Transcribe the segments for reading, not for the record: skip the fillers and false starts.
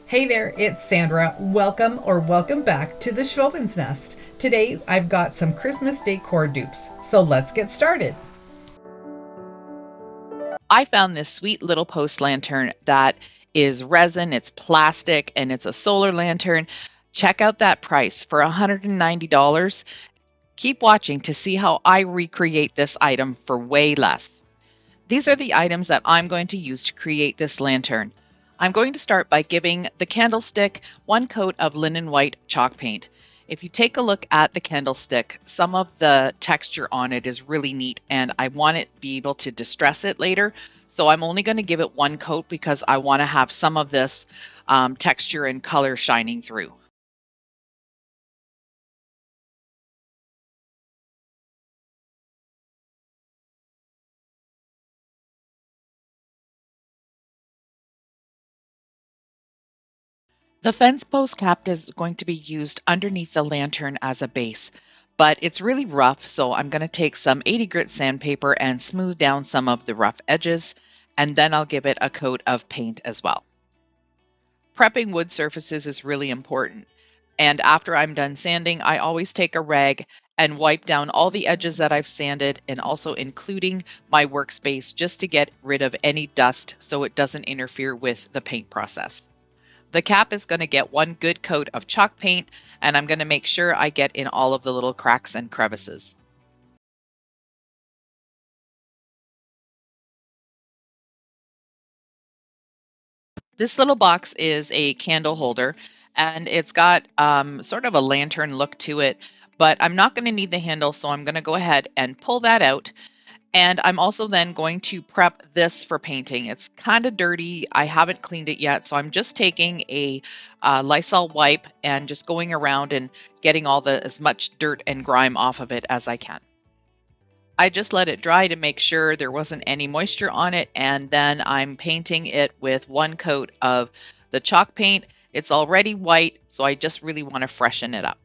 Hey there, it's Sandra. Welcome back to the Schwowin's Nest. Today I've got some Christmas decor dupes, so let's get started. I found this sweet little post lantern that is resin, it's plastic, and it's a solar lantern. Check out that price for $190. Keep watching to see how I recreate this item for way less. These are the items that I'm going to use to create this lantern. I'm going to start by giving the candlestick one coat of linen white chalk paint. If you take a look at the candlestick, some of the texture on it is really neat and I want it to be able to distress it later. So I'm only going to give it one coat because I want to have some of this texture and color shining through. The fence post cap is going to be used underneath the lantern as a base, but it's really rough, so I'm going to take some 80 grit sandpaper and smooth down some of the rough edges, and then I'll give it a coat of paint as well. Prepping wood surfaces is really important, and after I'm done sanding, I always take a rag and wipe down all the edges that I've sanded and also including my workspace just to get rid of any dust so it doesn't interfere with the paint process. The cap is going to get one good coat of chalk paint, and I'm going to make sure I get in all of the little cracks and crevices. This little box is a candle holder, and it's got sort of a lantern look to it, but I'm not going to need the handle, so I'm going to go ahead and pull that out. And I'm also then going to prep this for painting. It's kind of dirty. I haven't cleaned it yet, so I'm just taking a Lysol wipe and just going around and getting all as much dirt and grime off of it as I can. I just let it dry to make sure there wasn't any moisture on it, and then I'm painting it with one coat of the chalk paint. It's already white, so I just really want to freshen it up.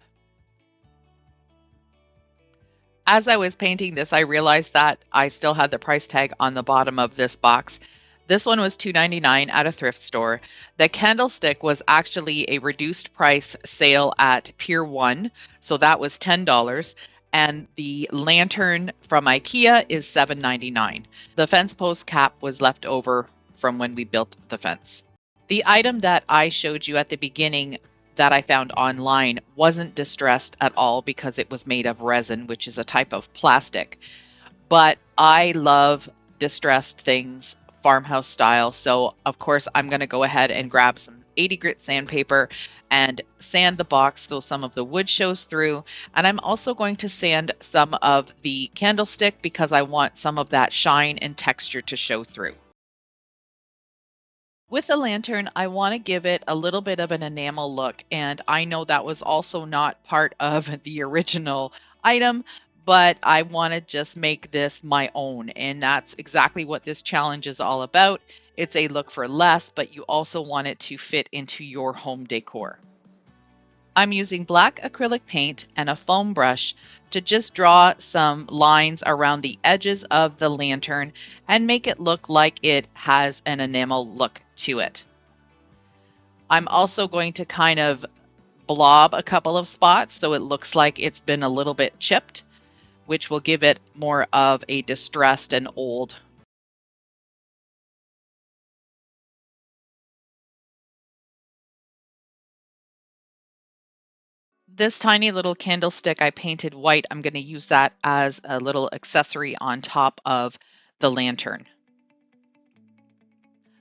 As I was painting this, I realized that I still had the price tag on the bottom of this box. This one was $2.99 at a thrift store. The candlestick was actually a reduced price sale at Pier 1, so that was $10. And the lantern from IKEA is $7.99. The fence post cap was left over from when we built the fence. The item that I showed you at the beginning that I found online wasn't distressed at all because it was made of resin, which is a type of plastic. But I love distressed things, farmhouse style. So of course I'm going to go ahead and grab some 80 grit sandpaper and sand the box so some of the wood shows through. And I'm also going to sand some of the candlestick because I want some of that shine and texture to show through. With the lantern, I want to give it a little bit of an enamel look, and I know that was also not part of the original item, but I want to just make this my own, and that's exactly what this challenge is all about. It's a look for less, but you also want it to fit into your home decor. I'm using black acrylic paint and a foam brush to just draw some lines around the edges of the lantern and make it look like it has an enamel look to it. I'm also going to kind of blob a couple of spots so it looks like it's been a little bit chipped, which will give it more of a distressed and old. This tiny little candlestick I painted white, I'm going to use that as a little accessory on top of the lantern.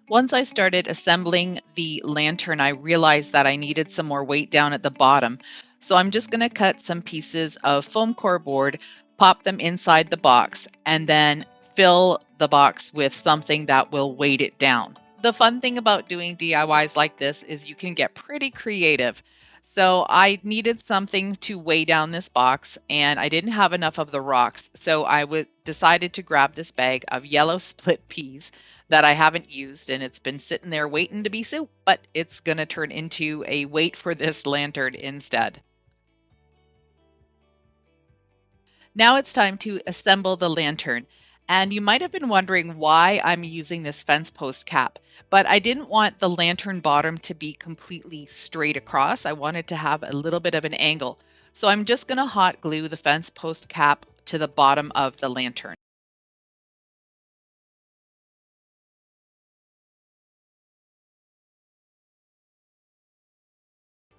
Once I started assembling the lantern, I realized that I needed some more weight down at the bottom. So I'm just going to cut some pieces of foam core board, pop them inside the box, and then fill the box with something that will weight it down. The fun thing about doing DIYs like this is you can get pretty creative. So I needed something to weigh down this box, and I didn't have enough of the rocks. So I decided to grab this bag of yellow split peas that I haven't used, and it's been sitting there waiting to be soup, but it's going to turn into a weight for this lantern instead. Now it's time to assemble the lantern. And you might have been wondering why I'm using this fence post cap, but I didn't want the lantern bottom to be completely straight across. I wanted to have a little bit of an angle. So I'm just going to hot glue the fence post cap to the bottom of the lantern.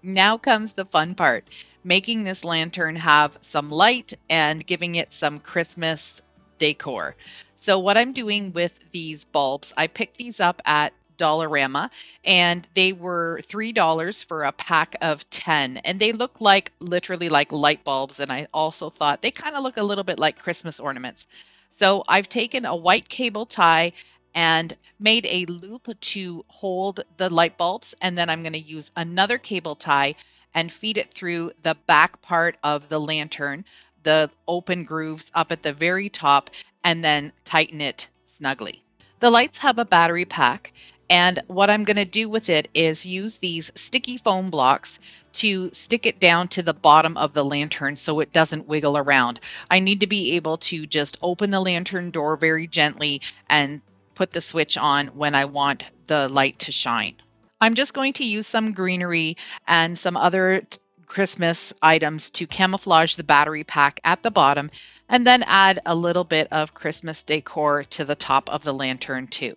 Now comes the fun part, making this lantern have some light and giving it some Christmas decor. So what I'm doing with these bulbs, I picked these up at Dollarama and they were $3 for a pack of 10, and they look like literally like light bulbs, and I also thought they kind of look a little bit like Christmas ornaments. So I've taken a white cable tie and made a loop to hold the light bulbs, and then I'm going to use another cable tie and feed it through the back part of the lantern, the open grooves up at the very top, and then tighten it snugly. The lights have a battery pack, and what I'm going to do with it is use these sticky foam blocks to stick it down to the bottom of the lantern so it doesn't wiggle around. I need to be able to just open the lantern door very gently and put the switch on when I want the light to shine. I'm just going to use some greenery and some other Christmas items to camouflage the battery pack at the bottom, and then add a little bit of Christmas decor to the top of the lantern too.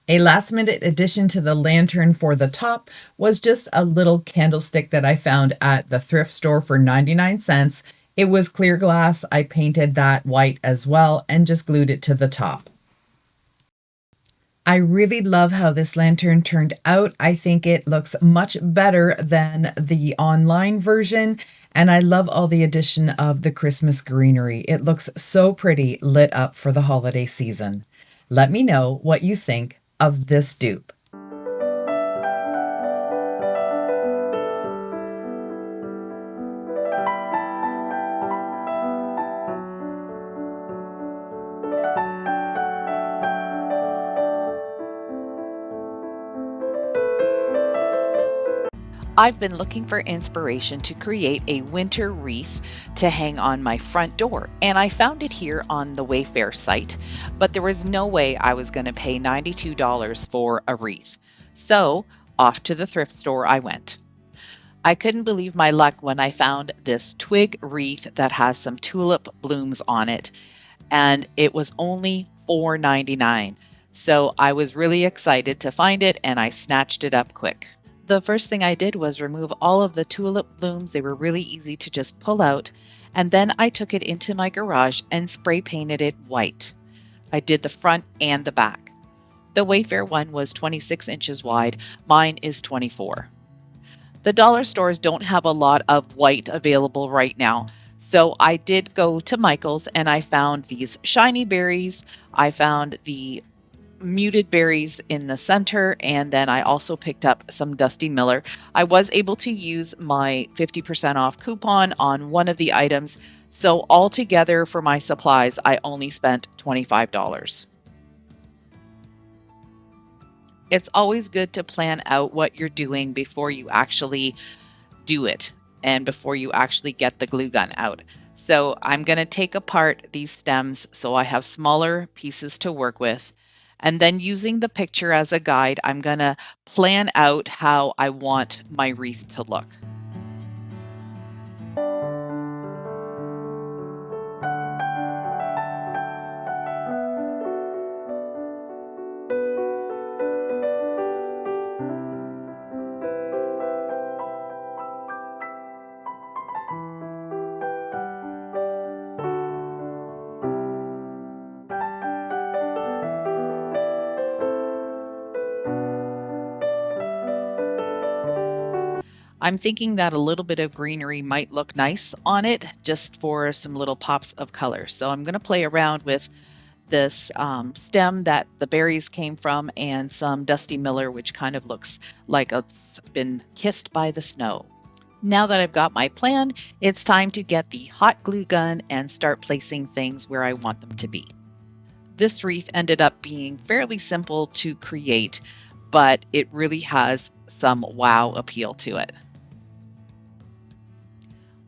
A last minute addition to the lantern for the top was just a little candlestick that I found at the thrift store for 99 cents. It was clear glass. I painted that white as well and just glued it to the top. I really love how this lantern turned out. I think it looks much better than the online version, and I love all the addition of the Christmas greenery. It looks so pretty lit up for the holiday season. Let me know what you think of this dupe. I've been looking for inspiration to create a winter wreath to hang on my front door, and I found it here on the Wayfair site, but there was no way I was going to pay $92 for a wreath. So off to the thrift store I went. I couldn't believe my luck when I found this twig wreath that has some tulip blooms on it, and it was only $4.99. So I was really excited to find it, and I snatched it up quick. The first thing I did was remove all of the tulip blooms. They were really easy to just pull out. And then I took it into my garage and spray painted it white. I did the front and the back. The Wayfair one was 26 inches wide. Mine is 24. The dollar stores don't have a lot of white available right now. So I did go to Michael's and I found these shiny berries. I found the muted berries in the center, and then I also picked up some Dusty Miller. I was able to use my 50% off coupon on one of the items, so altogether for my supplies I only spent $25. It's always good to plan out what you're doing before you actually do it and before you actually get the glue gun out. So I'm going to take apart these stems so I have smaller pieces to work with. And then using the picture as a guide, I'm going to plan out how I want my wreath to look. I'm thinking that a little bit of greenery might look nice on it just for some little pops of color. So I'm going to play around with this stem that the berries came from and some Dusty Miller, which kind of looks like it's been kissed by the snow. Now that I've got my plan, it's time to get the hot glue gun and start placing things where I want them to be. This wreath ended up being fairly simple to create, but it really has some wow appeal to it.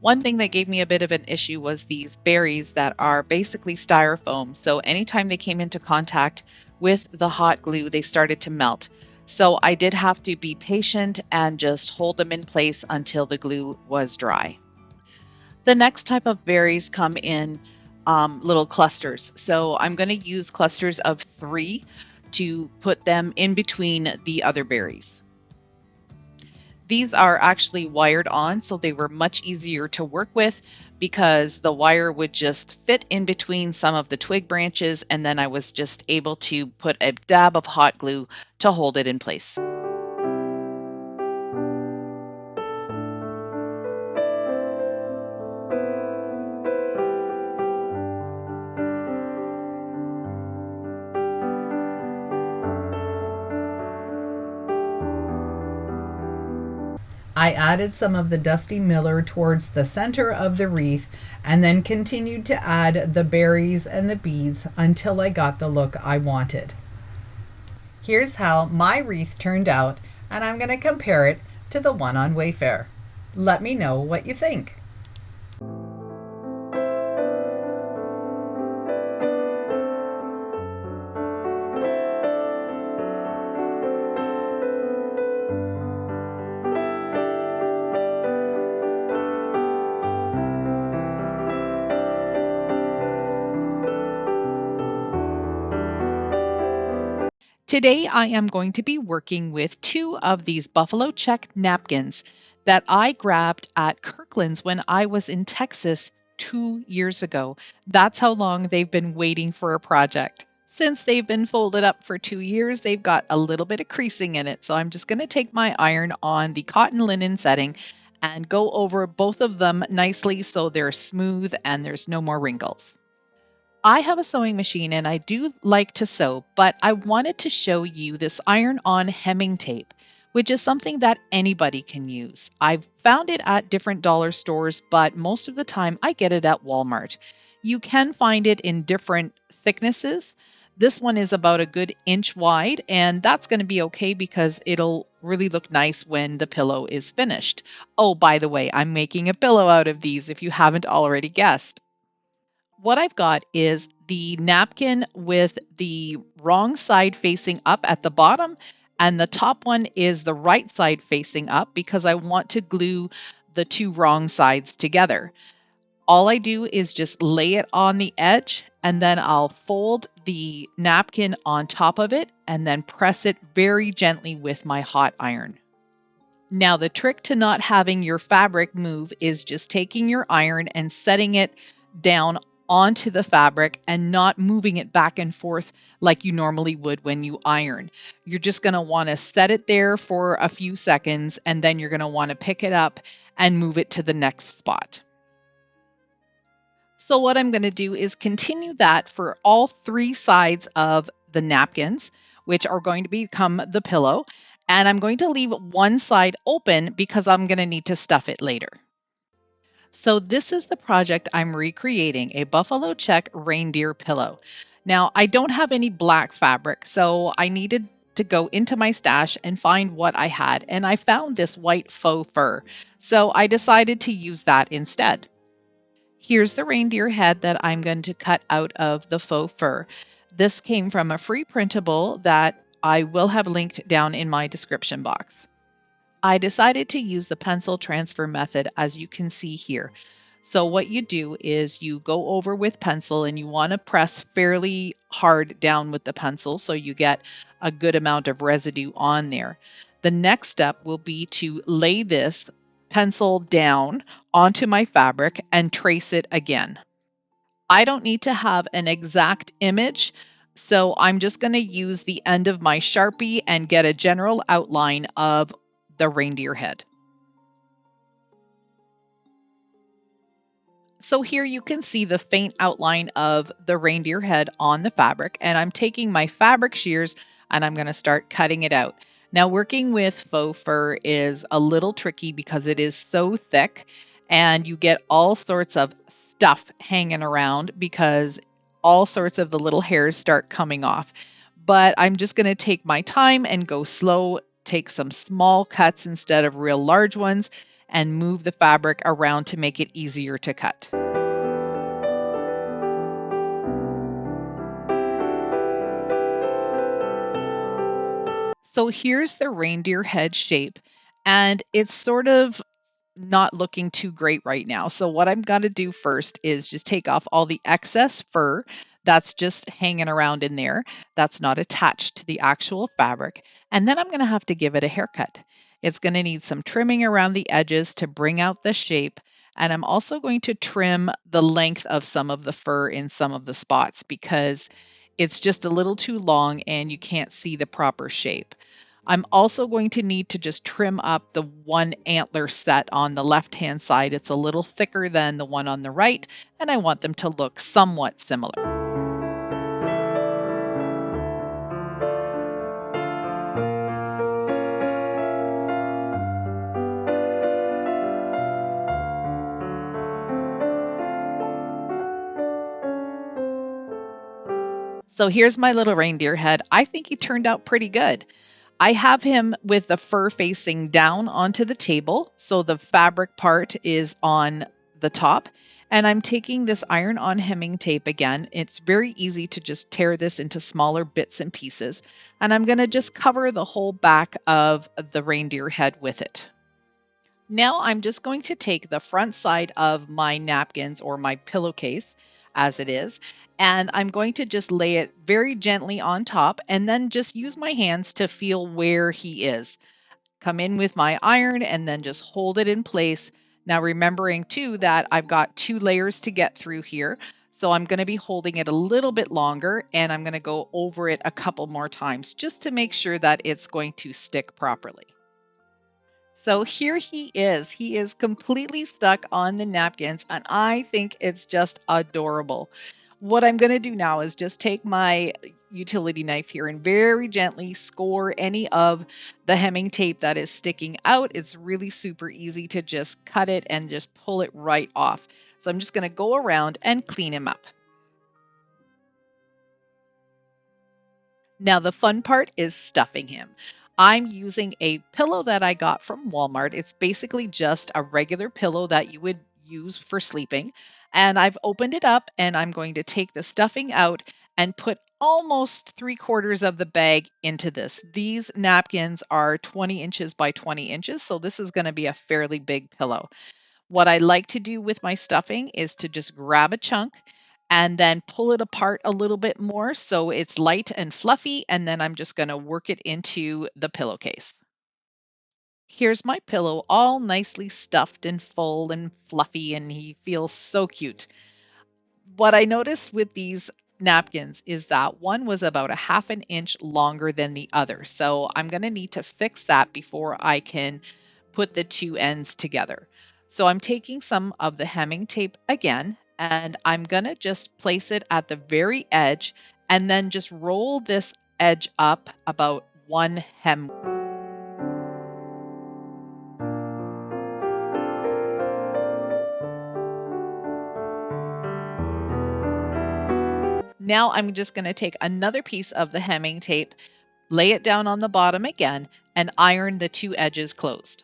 One thing that gave me a bit of an issue was these berries that are basically styrofoam. So anytime they came into contact with the hot glue, they started to melt. So I did have to be patient and just hold them in place until the glue was dry. The next type of berries come in little clusters. So I'm going to use clusters of 3 to put them in between the other berries. These are actually wired on, so they were much easier to work with because the wire would just fit in between some of the twig branches, and then I was just able to put a dab of hot glue to hold it in place. I added some of the Dusty Miller towards the center of the wreath and then continued to add the berries and the beads until I got the look I wanted. Here's how my wreath turned out, and I'm going to compare it to the one on Wayfair. Let me know what you think. Today I am going to be working with 2 of these buffalo check napkins that I grabbed at Kirkland's when I was in Texas 2 years ago. That's how long they've been waiting for a project. Since they've been folded up for 2 years, they've got a little bit of creasing in it. So I'm just going to take my iron on the cotton linen setting and go over both of them nicely so they're smooth and there's no more wrinkles. I have a sewing machine and I do like to sew, but I wanted to show you this iron-on hemming tape, which is something that anybody can use. I've found it at different dollar stores, but most of the time I get it at Walmart. You can find it in different thicknesses. This one is about a good inch wide, and that's going to be okay because it'll really look nice when the pillow is finished. Oh, by the way, I'm making a pillow out of these if you haven't already guessed. What I've got is the napkin with the wrong side facing up at the bottom, and the top one is the right side facing up because I want to glue the 2 wrong sides together. All I do is just lay it on the edge, and then I'll fold the napkin on top of it and then press it very gently with my hot iron. Now, the trick to not having your fabric move is just taking your iron and setting it down onto the fabric and not moving it back and forth like you normally would when you iron. You're just going to want to set it there for a few seconds, and then you're going to want to pick it up and move it to the next spot. So what I'm going to do is continue that for all 3 sides of the napkins, which are going to become the pillow. And I'm going to leave one side open because I'm going to need to stuff it later. So this is the project I'm recreating, a buffalo check reindeer pillow. Now, I don't have any black fabric, so I needed to go into my stash and find what I had, and I found this white faux fur. So I decided to use that instead. Here's the reindeer head that I'm going to cut out of the faux fur. This came from a free printable that I will have linked down in my description box. I decided to use the pencil transfer method, as you can see here. So what you do is you go over with pencil and you want to press fairly hard down with the pencil so you get a good amount of residue on there. The next step will be to lay this pencil down onto my fabric and trace it again. I don't need to have an exact image, so I'm just going to use the end of my Sharpie and get a general outline of the reindeer head. So here you can see the faint outline of the reindeer head on the fabric, and I'm taking my fabric shears and I'm going to start cutting it out. Now, working with faux fur is a little tricky because it is so thick and you get all sorts of stuff hanging around because all sorts of the little hairs start coming off. But I'm just going to take my time and go slow, take some small cuts instead of real large ones, and move the fabric around to make it easier to cut. So here's the reindeer head shape, and it's sort of not looking too great right now. So what I'm going to do first is just take off all the excess fur that's just hanging around in there, that's not attached to the actual fabric. And then I'm going to have to give it a haircut. It's going to need some trimming around the edges to bring out the shape. And I'm also going to trim the length of some of the fur in some of the spots because it's just a little too long and you can't see the proper shape. I'm also going to need to just trim up the one antler set on the left-hand side. It's a little thicker than the one on the right, and I want them to look somewhat similar. So here's my little reindeer head. I think he turned out pretty good. I have him with the fur facing down onto the table, so the fabric part is on the top. And I'm taking this iron-on hemming tape again. It's very easy to just tear this into smaller bits and pieces. And I'm going to just cover the whole back of the reindeer head with it. Now I'm just going to take the front side of my napkins or my pillowcase as it is, and I'm going to just lay it very gently on top and then just use my hands to feel where he is. Come in with my iron and then just hold it in place. Now remembering too that I've got 2 layers to get through here. So I'm going to be holding it a little bit longer and I'm going to go over it a couple more times just to make sure that it's going to stick properly. So here he is. He is completely stuck on the napkins and I think it's just adorable. What I'm going to do now is just take my utility knife here and very gently score any of the hemming tape that is sticking out. It's really super easy to just cut it and just pull it right off. So I'm just going to go around and clean him up. Now the fun part is stuffing him. I'm using a pillow that I got from Walmart. It's basically just a regular pillow that you would use for sleeping. And I've opened it up and I'm going to take the stuffing out and put almost 3/4 of the bag into this. These napkins are 20 inches by 20 inches, so this is going to be a fairly big pillow. What I like to do with my stuffing is to just grab a chunk and then pull it apart a little bit more so it's light and fluffy, and then I'm just going to work it into the pillowcase. Here's my pillow all nicely stuffed and full and fluffy, and he feels so cute. What I noticed with these napkins is that one was about a 1/2 inch longer than the other. So I'm going to need to fix that before I can put the 2 ends together. So I'm taking some of the hemming tape again, and I'm going to just place it at the very edge and then just roll this edge up about 1 hem. Now I'm just going to take another piece of the hemming tape, lay it down on the bottom again, and iron the 2 edges closed.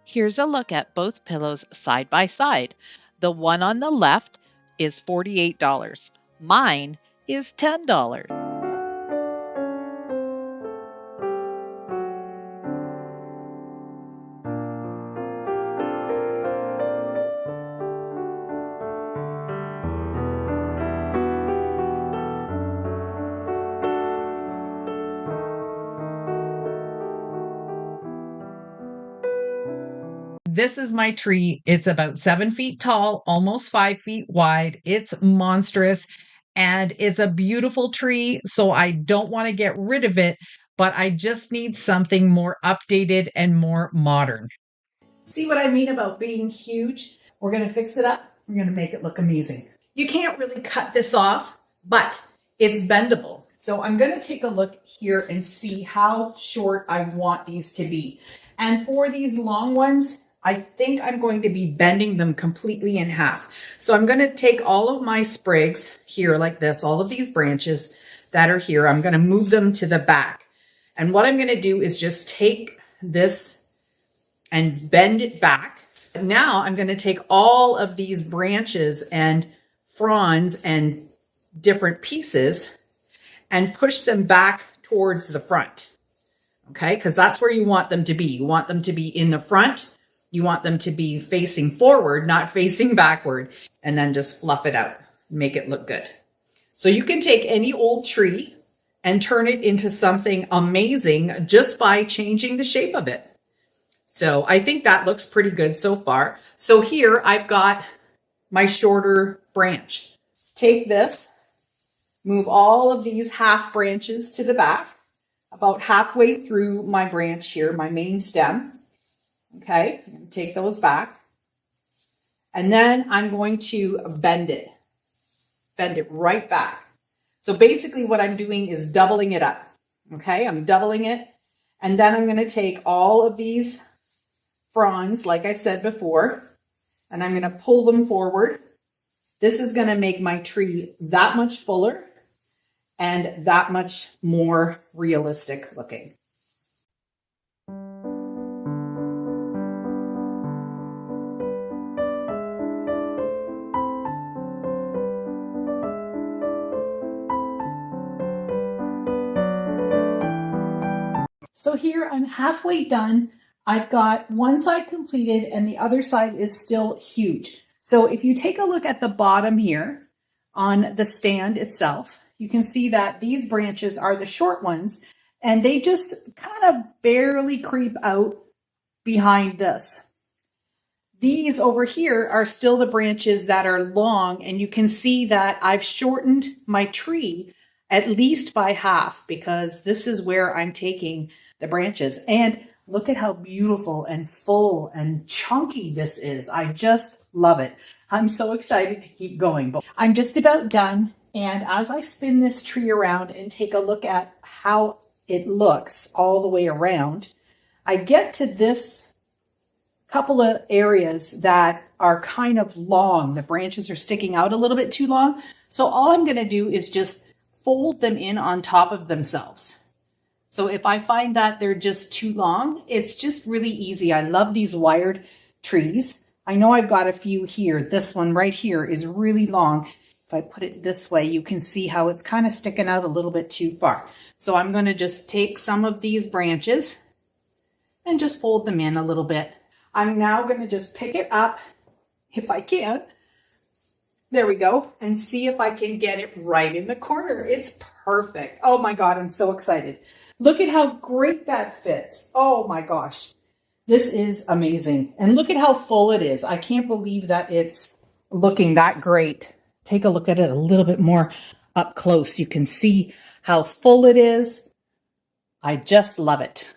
Here's a look at both pillows side by side. The one on the left is $48. Mine is $10. This is my tree. It's about 7 feet tall, almost 5 feet wide. It's monstrous and it's a beautiful tree. So I don't want to get rid of it, but I just need something more updated and more modern. See what I mean about being huge? We're going to fix it up. We're going to make it look amazing. You can't really cut this off, but it's bendable. So I'm going to take a look here and see how short I want these to be. And for these long ones, I think I'm going to be bending them completely in half. So I'm going to take all of my sprigs here like this, all of these branches that are here. I'm going to move them to the back. And what I'm going to do is just take this and bend it back. Now I'm going to take all of these branches and fronds and different pieces and push them back towards the front. Okay, because that's where you want them to be. You want them to be in the front. You want them to be facing forward, not facing backward. And then just fluff it out, make it look good. So you can take any old tree and turn it into something amazing just by changing the shape of it. So I think that looks pretty good so far. So here I've got my shorter branch. Take this, move all of these half branches to the back, about halfway through my branch here, my main stem. Okay, take those back. And then I'm going to bend it right back. So basically what I'm doing is doubling it up. Okay, I'm doubling it. And then I'm going to take all of these fronds, like I said before, and I'm going to pull them forward. This is going to make my tree that much fuller and that much more realistic looking. So here I'm halfway done. I've got one side completed and the other side is still huge. So if you take a look at the bottom here on the stand itself, you can see that these branches are the short ones and they just kind of barely creep out behind this. These over here are still the branches that are long, and you can see that I've shortened my tree at least by half because this is where I'm taking the branches. And look at how beautiful and full and chunky this is. I just love it. I'm so excited to keep going. But I'm just about done. And as I spin this tree around and take a look at how it looks all the way around, I get to this couple of areas that are kind of long. The branches are sticking out a little bit too long. So all I'm going to do is just fold them in on top of themselves. So if I find that they're just too long, it's just really easy. I love these wired trees. I know I've got a few here. This one right here is really long. If I put it this way, you can see how it's kind of sticking out a little bit too far. So I'm going to just take some of these branches and just fold them in a little bit. I'm now going to just pick it up, if I can. There we go. And see if I can get it right in the corner. It's perfect. Oh my God, I'm so excited. Look at how great that fits. Oh my gosh. This is amazing. And look at how full it is. I can't believe that it's looking that great. Take a look at it a little bit more up close. You can see how full it is. I just love it.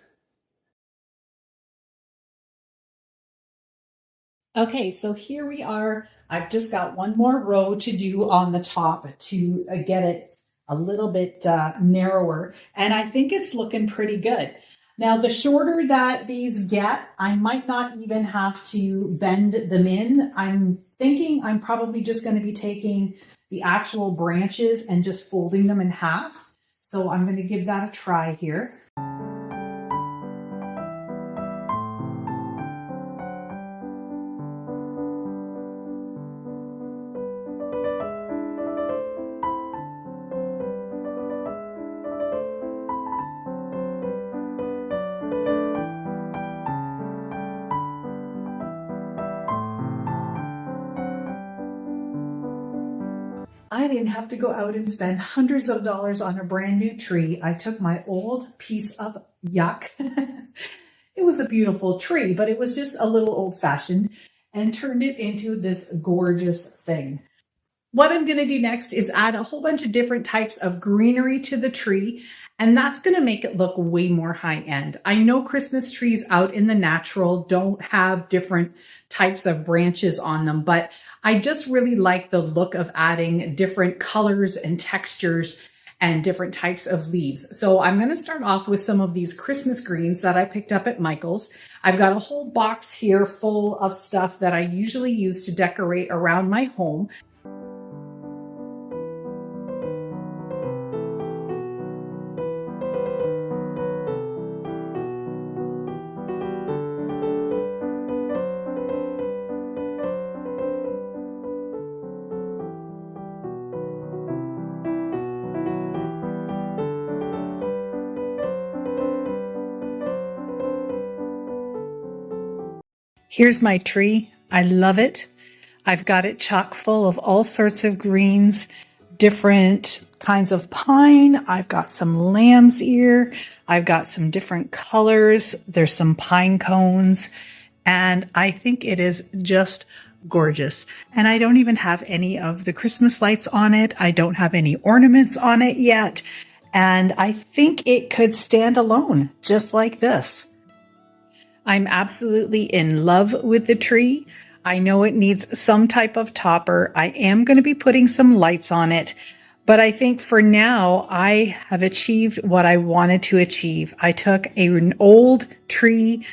Okay, so here we are. I've just got one more row to do on the top to get it a little bit narrower. And I think it's looking pretty good. Now, the shorter that these get, I might not even have to bend them in. I'm thinking I'm probably just going to be taking the actual branches and just folding them in half. So I'm going to give that a try here. I didn't have to go out and spend hundreds of dollars on a brand new tree. I took my old piece of yuck. It was a beautiful tree, but it was just a little old-fashioned, and turned it into this gorgeous thing. What I'm going to do next is add a whole bunch of different types of greenery to the tree, and that's going to make it look way more high-end. I know Christmas trees out in the natural don't have different types of branches on them, but I just really like the look of adding different colors and textures and different types of leaves. So I'm going to start off with some of these Christmas greens that I picked up at Michael's. I've got a whole box here full of stuff that I usually use to decorate around my home. Here's my tree. I love it. I've got it chock full of all sorts of greens, different kinds of pine. I've got some lamb's ear. I've got some different colors. There's some pine cones. And I think it is just gorgeous. And I don't even have any of the Christmas lights on it. I don't have any ornaments on it yet. And I think it could stand alone, just like this. I'm absolutely in love with the tree. I know it needs some type of topper. I am going to be putting some lights on it. But I think for now, I have achieved what I wanted to achieve. I took an old tree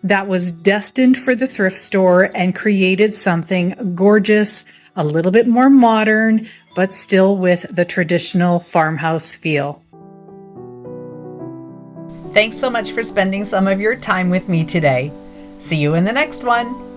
that was destined for the thrift store and created something gorgeous, a little bit more modern, but still with the traditional farmhouse feel. Thanks so much for spending some of your time with me today. See you in the next one.